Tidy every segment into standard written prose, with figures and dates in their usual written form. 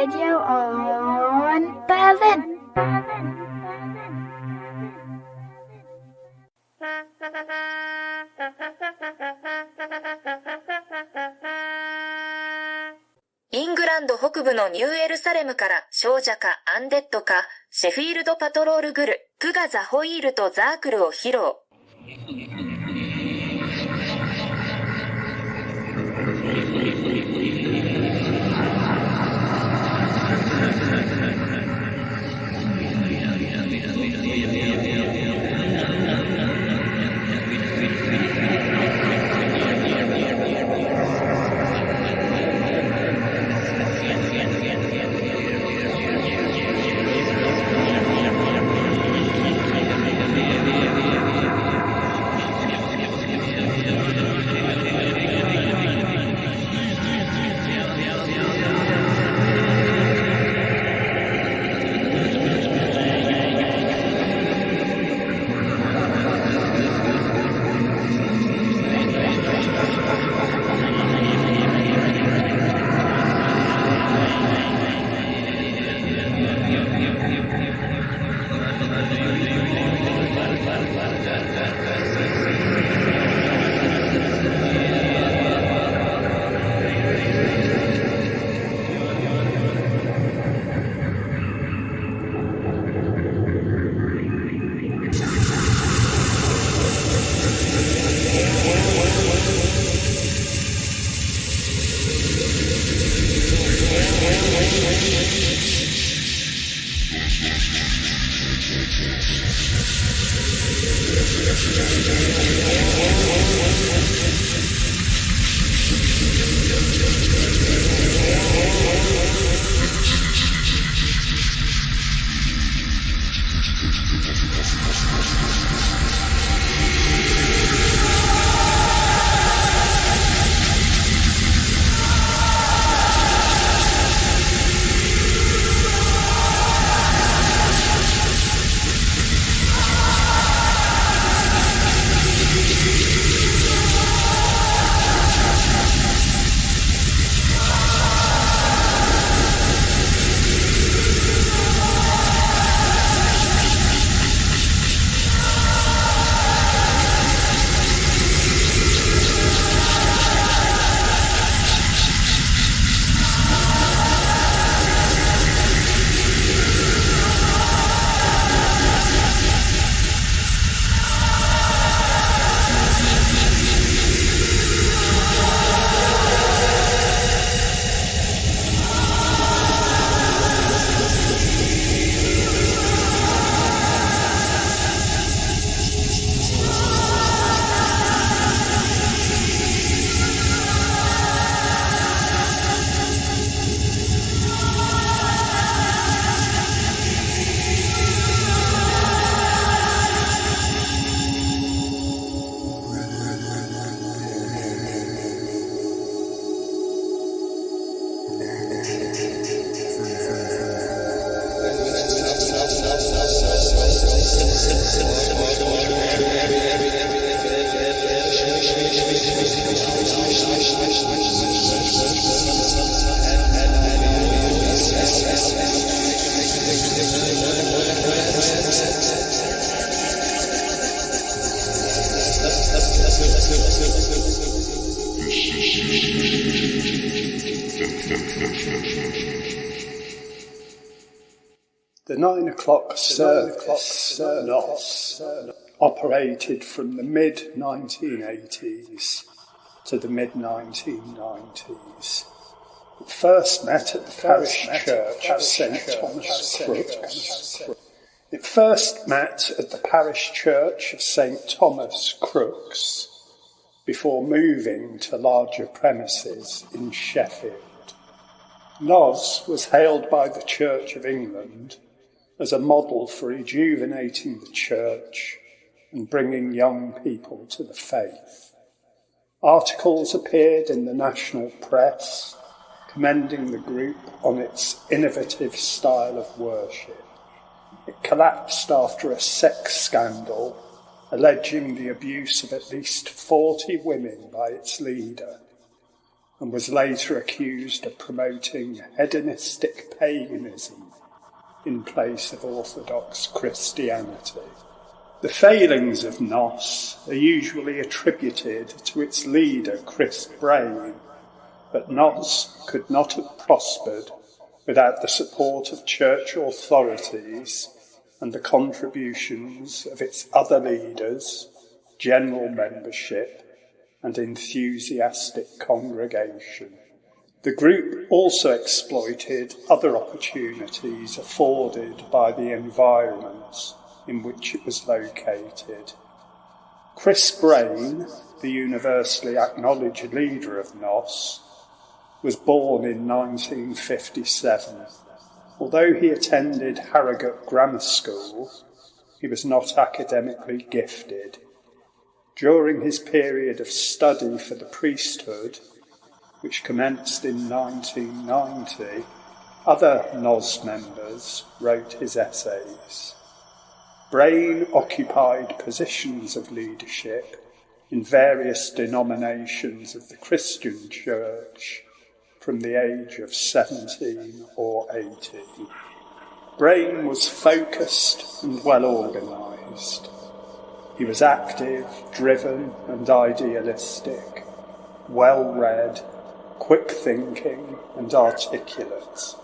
Radio on Berlin.イングランド北部のニューエルサレムから少女歌アンデッド歌シェフィールドパトロールグルプがザホイールとザークルを披露。The 9 o'clock service operated from the mid-1980s to the mid-1990s. It first met at the parish church of St Thomas Crooks. It first met at the parish church of St Thomas Crooks before moving to larger premises in Sheffield. Nos was hailed by the Church of England as a model for rejuvenating the church and bringing young people to the faith. Articles appeared in the national press commending the group on its innovative style of worship. It collapsed after a sex scandal alleging the abuse of at least 40 women by its leader. and was later accused of promoting hedonistic paganism in place of Orthodox Christianity. The failings of NOS are usually attributed to its leader, Chris Brain, but NOS could not have prospered without the support of church authorities and the contributions of its other leaders, general membership, and enthusiastic congregation. The group also exploited other opportunities afforded by the environment in which it was located. Chris Brain, the universally acknowledged leader of NOS, was born in 1957. Although he attended Harrogate Grammar School, he was not academically gifted. During his period of study for the priesthood, which commenced in 1990, other NOS members wrote his essays. Brain occupied positions of leadership in various denominations of the Christian Church from the age of 17 or 18. Brain was focused and well organised. He was active, driven and idealistic, well-read, quick-thinking and articulate.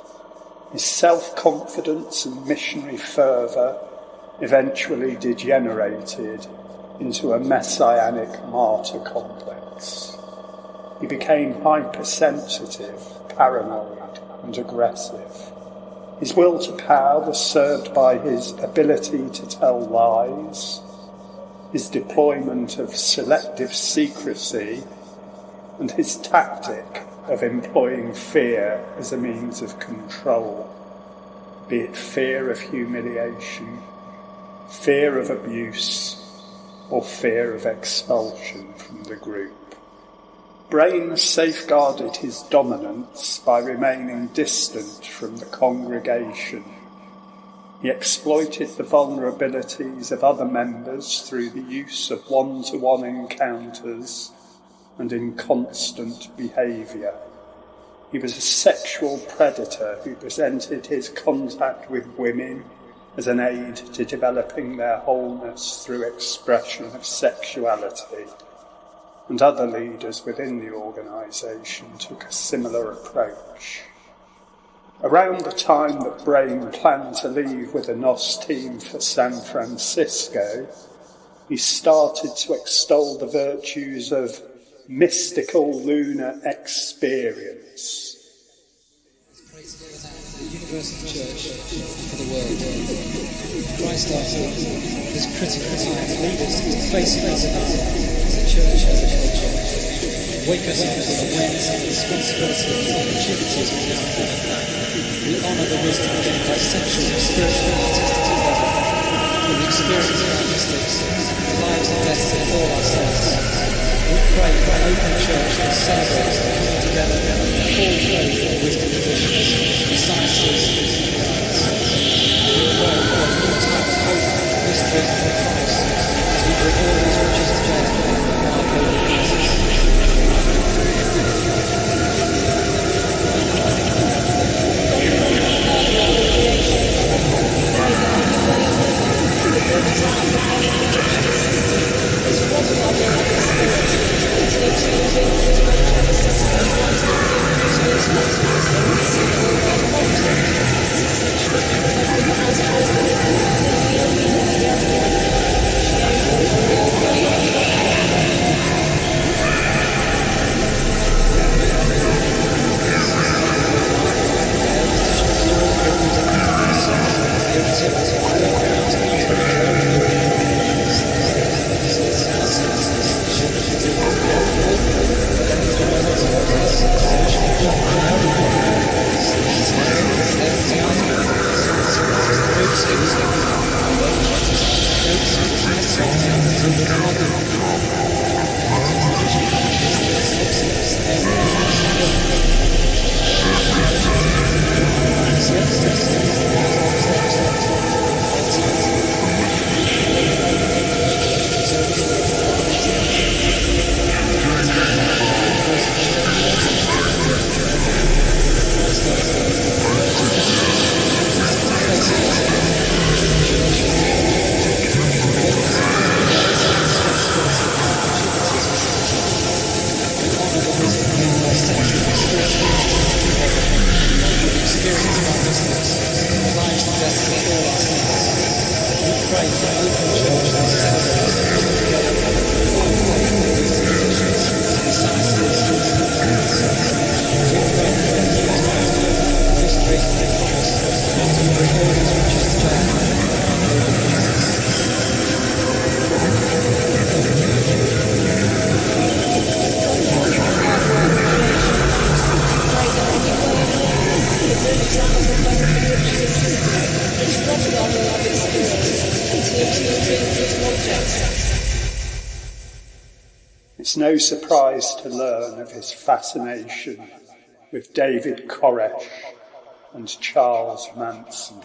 His self-confidence and missionary fervour eventually degenerated into a messianic martyr complex. He became hypersensitive, paranoid and aggressive. His will to power was served by his ability to tell lies, his deployment of selective secrecy, and his tactic of employing fear as a means of control, be it fear of humiliation, fear of abuse, or fear of expulsion from the group. Brain safeguarded his dominance by remaining distant from the congregation. He exploited the vulnerabilities of other members through the use of one-to-one encounters and inconstant behaviour. He was a sexual predator who presented his contact with women as an aid to developing their wholeness through expression of sexuality, and other leaders within the organisation took a similar approach. Around the time that Brain planned to leave with the NOS team for San Francisco, he started to extol the virtues of mystical lunar experience. The universal church for the world. Christ after this critical time, leaders to face us as a church, as a culture. Wake us up to the awareness and responsibility and opportunities we have. We honour the wisdom gained by centuries of spiritual and artistic endeavour. We experience our mystics, the lives invested in all our saints. We pray for an open church that celebrates the coming together of full faith and wisdom traditions, sciences and guides. We pray for a new type of hope, mystery and promise as we bring all these riches to bear in our holy places. It's It's no surprise to learn of his fascination with David Koresh and Charles Manson.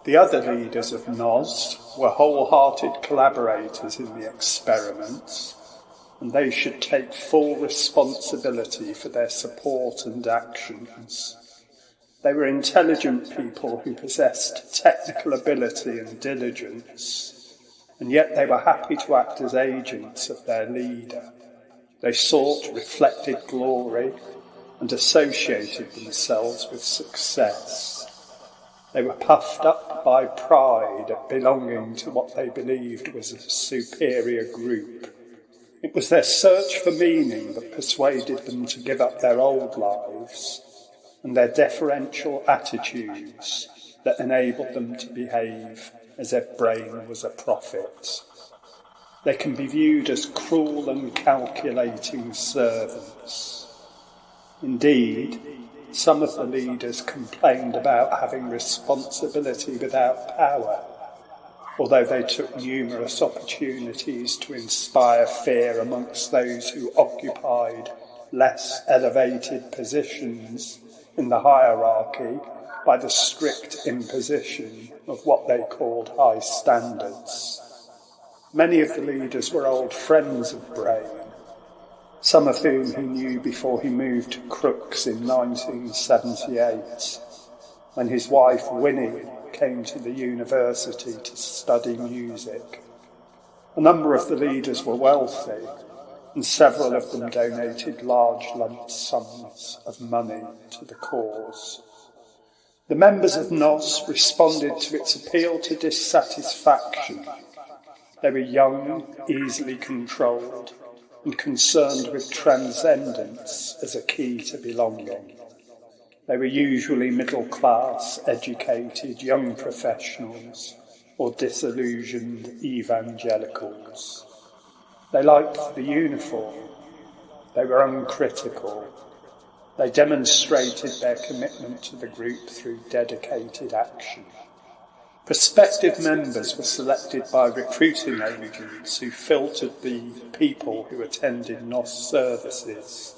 The other leaders of NOS were wholehearted collaborators in the experiments, and they should take full responsibility for their support and actions. They were intelligent people who possessed technical ability and diligence, and yet they were happy to act as agents of their leader. They sought reflected glory and associated themselves with success. They were puffed up by pride at belonging to what they believed was a superior group. It was their search for meaning that persuaded them to give up their old lives, and their deferential attitudes that enabled them to behave as if Brain was a prophet. They can be viewed as cruel and calculating servants. Indeed, some of the leaders complained about having responsibility without power, although they took numerous opportunities to inspire fear amongst those who occupied less elevated positions in the hierarchy by the strict imposition of what they called high standards. Many of the leaders were old friends of Brain, some of whom he knew before he moved to Crooks in 1978, when his wife Winnie came to the university to study music. A number of the leaders were wealthy, and several of them donated large lump sums of money to the cause. The members of NOS responded to its appeal to dissatisfaction. They were young, easily controlled, and concerned with transcendence as a key to belonging. They were usually middle-class, educated, young professionals or disillusioned evangelicals. They liked the uniform. They were uncritical. They demonstrated their commitment to the group through dedicated action. Prospective members were selected by recruiting agents who filtered the people who attended NOS services.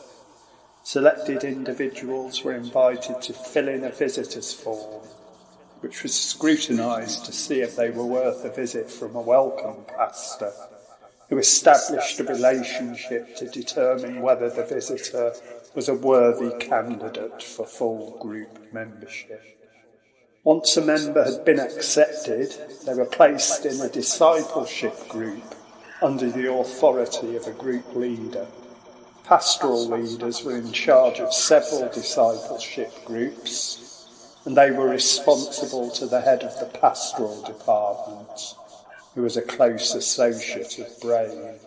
Selected individuals were invited to fill in a visitor's form, which was scrutinised to see if they were worth a visit from a welcome pastor, who established a relationship to determine whether the visitor was a worthy candidate for full group membership. Once a member had been accepted, they were placed in a discipleship group under the authority of a group leader. Pastoral leaders were in charge of several discipleship groups, and they were responsible to the head of the pastoral department, who was a close associate of Brain.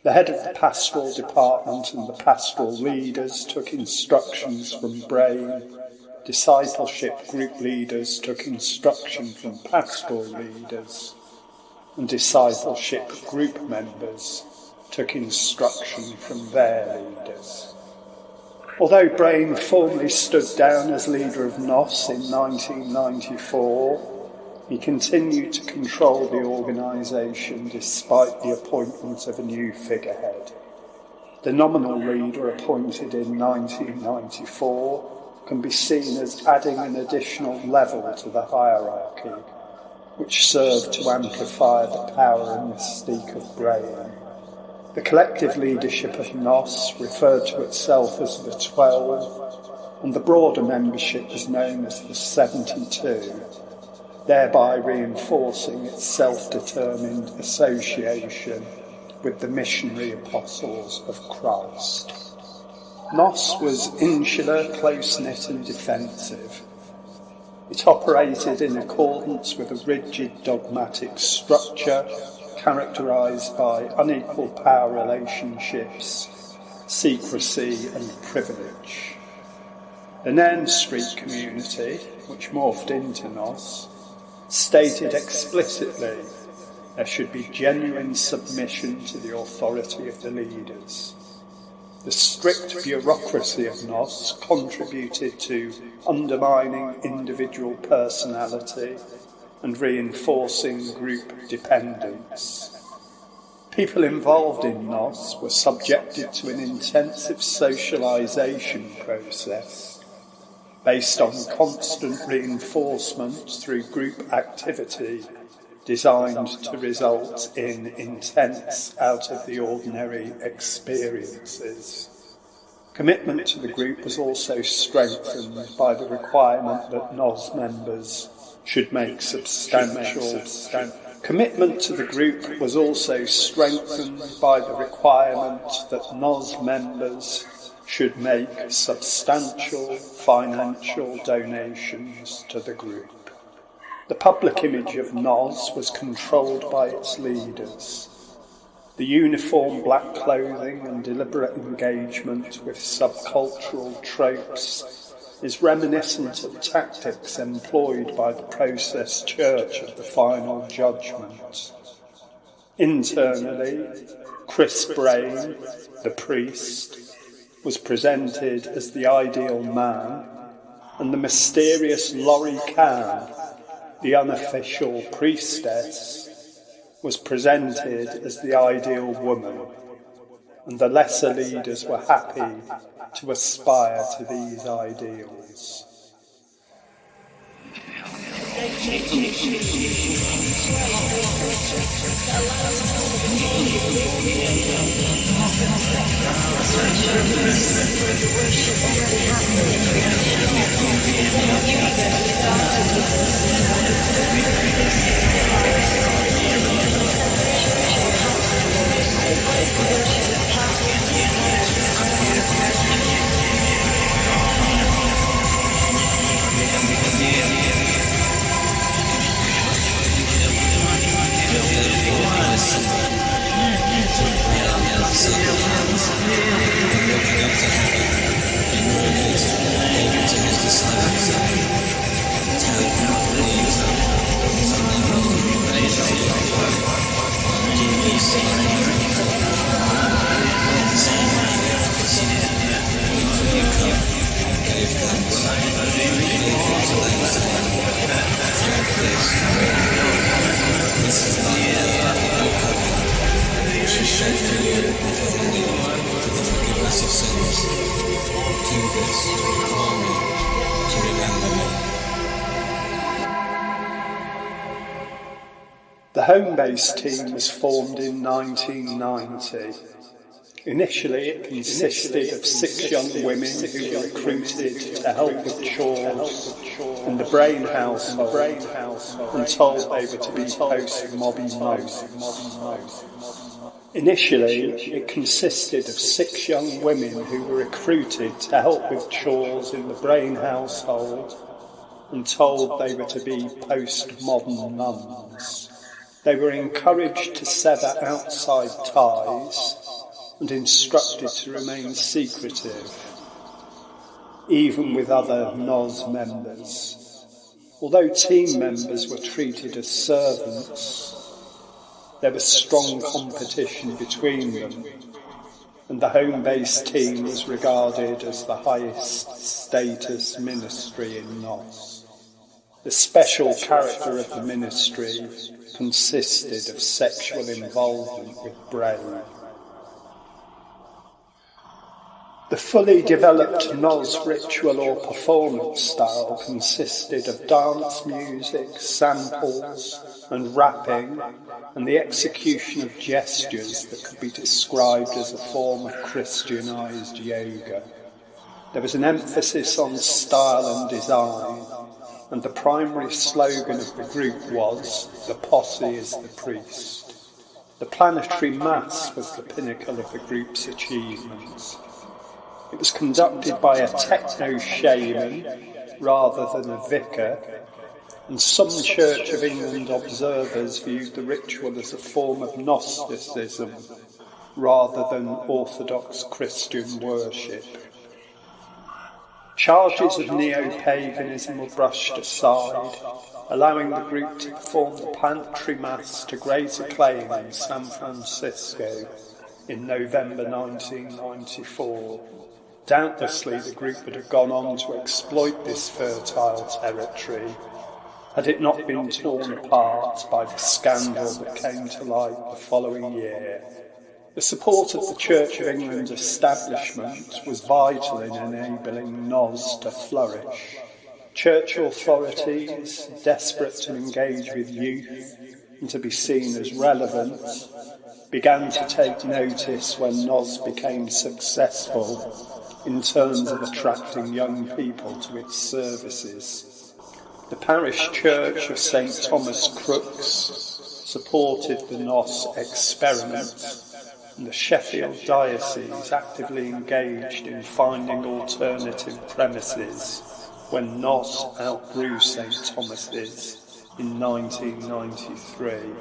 The head of the pastoral department and the pastoral leaders took instructions from Brain. Discipleship group leaders took instruction from pastoral leaders, and discipleship group members took instruction from their leaders. Although Brain formally stood down as leader of NOS in 1994, he continued to control the organisation despite the appointment of a new figurehead. The nominal leader appointed in 1994 can be seen as adding an additional level to the hierarchy, which served to amplify the power and mystique of Brain. The collective leadership of NOS referred to itself as the 12, and the broader membership was known as the 72, thereby reinforcing its self-determined association with the missionary apostles of Christ. NOS was insular, close-knit and defensive. It operated in accordance with a rigid dogmatic structure characterised by unequal power relationships, secrecy and privilege. The Nairn Street community, which morphed into NOS, stated explicitly there should be genuine submission to the authority of the leaders. The strict bureaucracy of NOS contributed to undermining individual personality and reinforcing group dependence. People involved in NOS were subjected to an intensive socialisation process based on constant reinforcement through group activity designed to result in intense, out-of-the-ordinary experiences. Commitment to the group was also strengthened by the requirement that NOS members should make substantial. Commitment to the group was also strengthened by the requirement that NOS members should make substantial financial donations to the group. The public image of NOS was controlled by its leaders. The uniform black clothing and deliberate engagement with subcultural tropes is reminiscent of tactics employed by the process church of the final judgment. Internally, Chris Brain, the priest, was presented as the ideal man, and the mysterious Laurie Kahn, the unofficial priestess, was presented as the ideal woman, and the lesser leaders were happy to aspire to these ideals. The home-based team was formed in 1990. Initially, it consisted of 6 young women who were recruited to help with chores in the Brain household and told they were to be post-mobbing mums. Initially, it consisted of 6 young women who were recruited to help with chores in the Brain household and told they were to be post-modern mums. They were encouraged to sever outside ties and instructed to remain secretive, even with other NOS members. Although team members were treated as servants, there was strong competition between them, and the home-based team was regarded as the highest status ministry in NOS. The special character of the ministry consisted of sexual involvement with Brain. The fully developed NOS ritual or performance style consisted of dance music, samples and rapping, and the execution of gestures that could be described as a form of Christianized yoga. There was an emphasis on style and design, and the primary slogan of the group was, "The posse is the priest." The planetary mass was the pinnacle of the group's achievements. It was conducted by a techno-shaman rather than a vicar, and some Church of England observers viewed the ritual as a form of Gnosticism rather than Orthodox Christian worship. Charges of neo-paganism were brushed aside, allowing the group to perform the planetary mass to great acclaim in San Francisco in November 1994. Doubtlessly, the group would have gone on to exploit this fertile territory had it not been torn apart by the scandal that came to light the following year. The support of the Church of England establishment was vital in enabling NOS to flourish. Church authorities, desperate to engage with youth and to be seen as relevant, began to take notice when NOS became successful in terms of attracting young people to its services. The parish church of St Thomas Crooks supported the NOS experiment, and the Sheffield diocese actively engaged in finding alternative premises when NOS outgrew St Thomas's in 1993.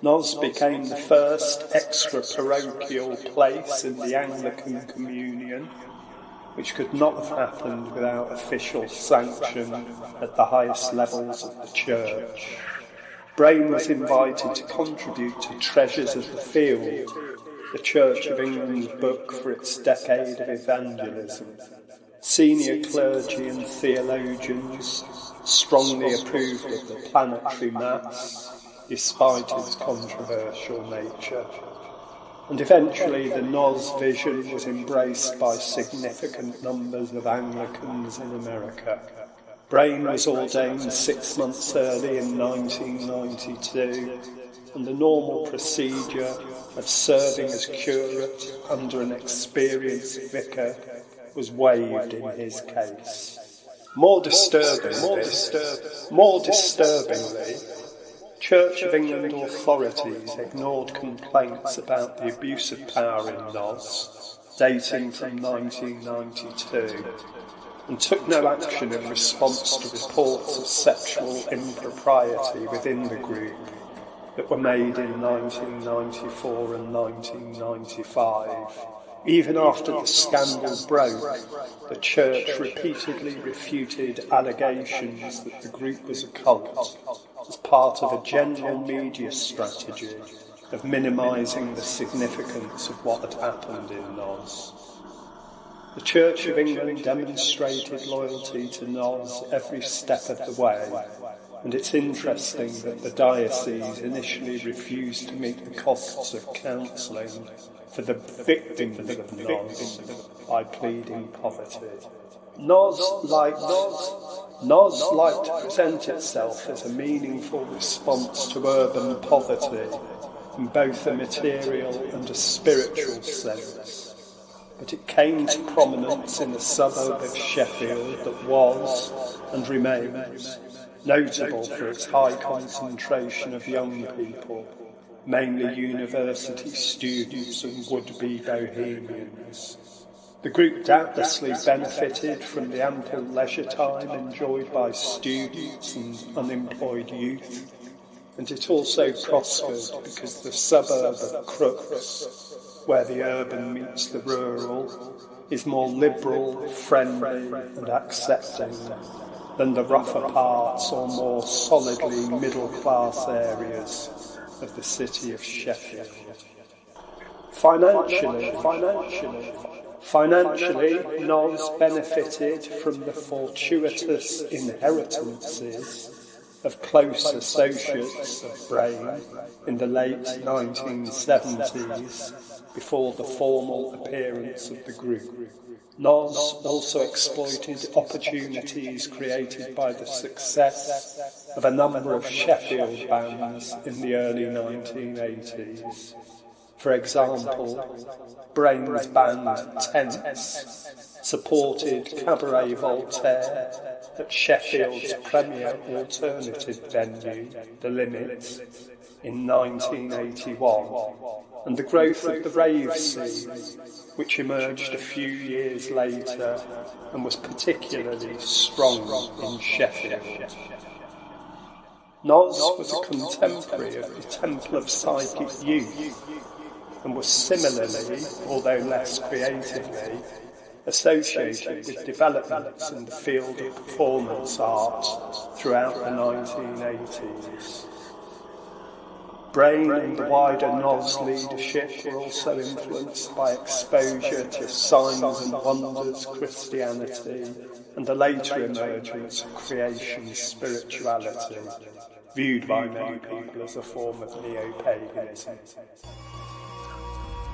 NOS became the first extra-parochial place in the Anglican Communion, which could not have happened without official sanction at the highest levels of the Church. Brain was invited to contribute to Treasures of the Field, the Church of England's book for its decade of evangelism. Senior clergy and theologians strongly approved of the planetary mass, despite its controversial nature. And eventually the NOS vision was embraced by significant numbers of Anglicans in America. Brain was ordained 6 months early in 1992, and the normal procedure of serving as curate under an experienced vicar was waived in his case. More disturbingly, Church of England authorities ignored complaints about the abuse of power in NOS, dating from 1992, and took no action in response to reports of sexual impropriety within the group that were made in 1994 and 1995. Even after the scandal broke, the Church repeatedly refuted allegations that the group was a cult as part of a general media strategy of minimising the significance of what had happened in NOS. The Church of England demonstrated loyalty to NOS every step of the way, and it's interesting that the diocese initially refused to meet the costs of counselling for the victims of NOS by pleading poverty. NOS liked to present itself as a meaningful response to urban poverty in both a material and a spiritual sense, but it came to prominence in a suburb of Sheffield that was, and remains, notable for its high concentration of young people, mainly university students and would-be bohemians. The group doubtlessly benefited from the ample leisure time enjoyed by students and unemployed youth, and it also prospered because the suburb of Crooks, where the urban meets the rural, is more liberal, friendly and accepting than the rougher parts or more solidly middle-class areas of the city of Sheffield. Financially, NOS benefited from the fortuitous inheritances of close associates of Brain in the late 1970s, before the formal appearance of the group. NOS also exploited opportunities created by the success of a number of Sheffield bands in the early 1980s. For example, Brain's band Tense supported Cabaret Voltaire at Sheffield's premier alternative venue, The Limits, in 1981, and the growth of the rave scene, which emerged a few years later and was particularly strong in Sheffield. NOS was a contemporary of the Temple of Psychic Youth, and was similarly, although less creatively, associated with developments in the field of performance art throughout the 1980s. Brain and the wider NOS leadership were also influenced by exposure to signs and wonders, Christianity, and the later emergence of creation spirituality, viewed by many people as a form of neo-paganism.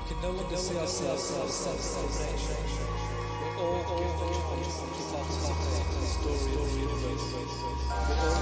We can no longer see ourselves as self-separation. We're all contributing to participate in the story of the universe. We're all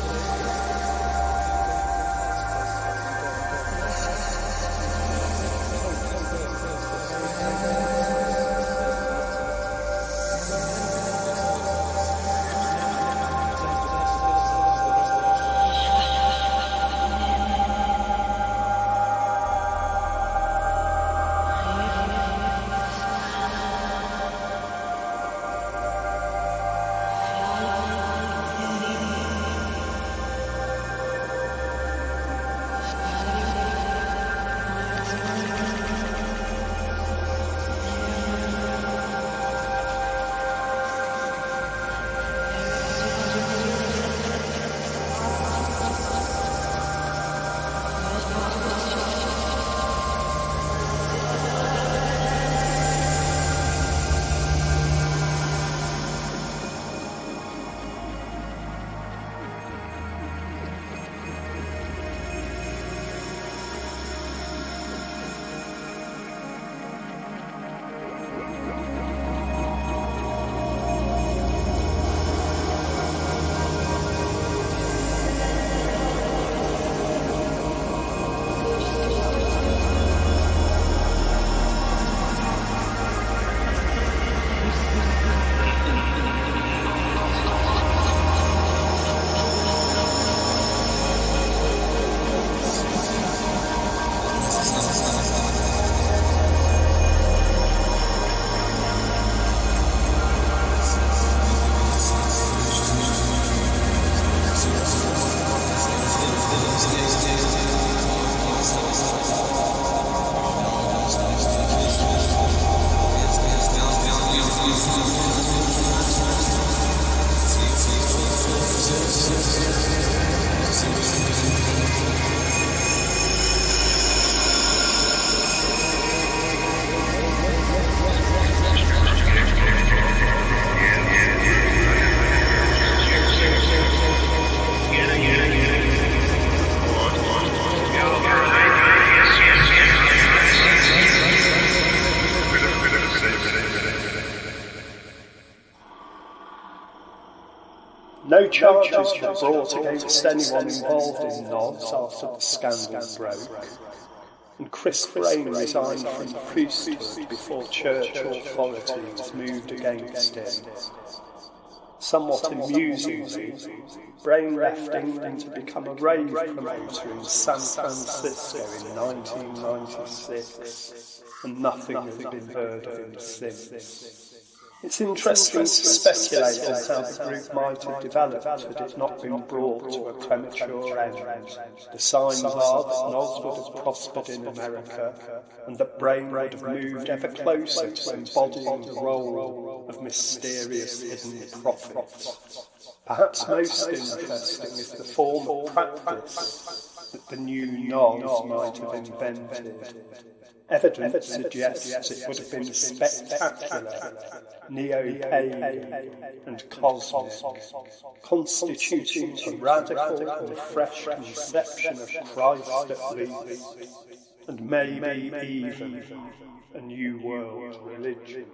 No charges were brought against anyone involved in NOS after the scandal broke, and Chris Brain resigned from the priesthood before church authorities moved against him. Somewhat amusingly, Brain left England to become a rave promoter in San Francisco in 1996, and nothing has been heard of him since. It's interesting to speculate on how the group might have developed had it not been brought to a premature end. The signs are that NOS would have prospered in America, and that Brain would have moved ever closer to embodying the role of mysterious hidden prophets. Perhaps most interesting is the form of practice that the new NOS might have invented. Evidence suggests it would have been spectacular, neo-pagan and cosmic, constituting a radical and fresh conception of Christ at least, and maybe even a new world religion.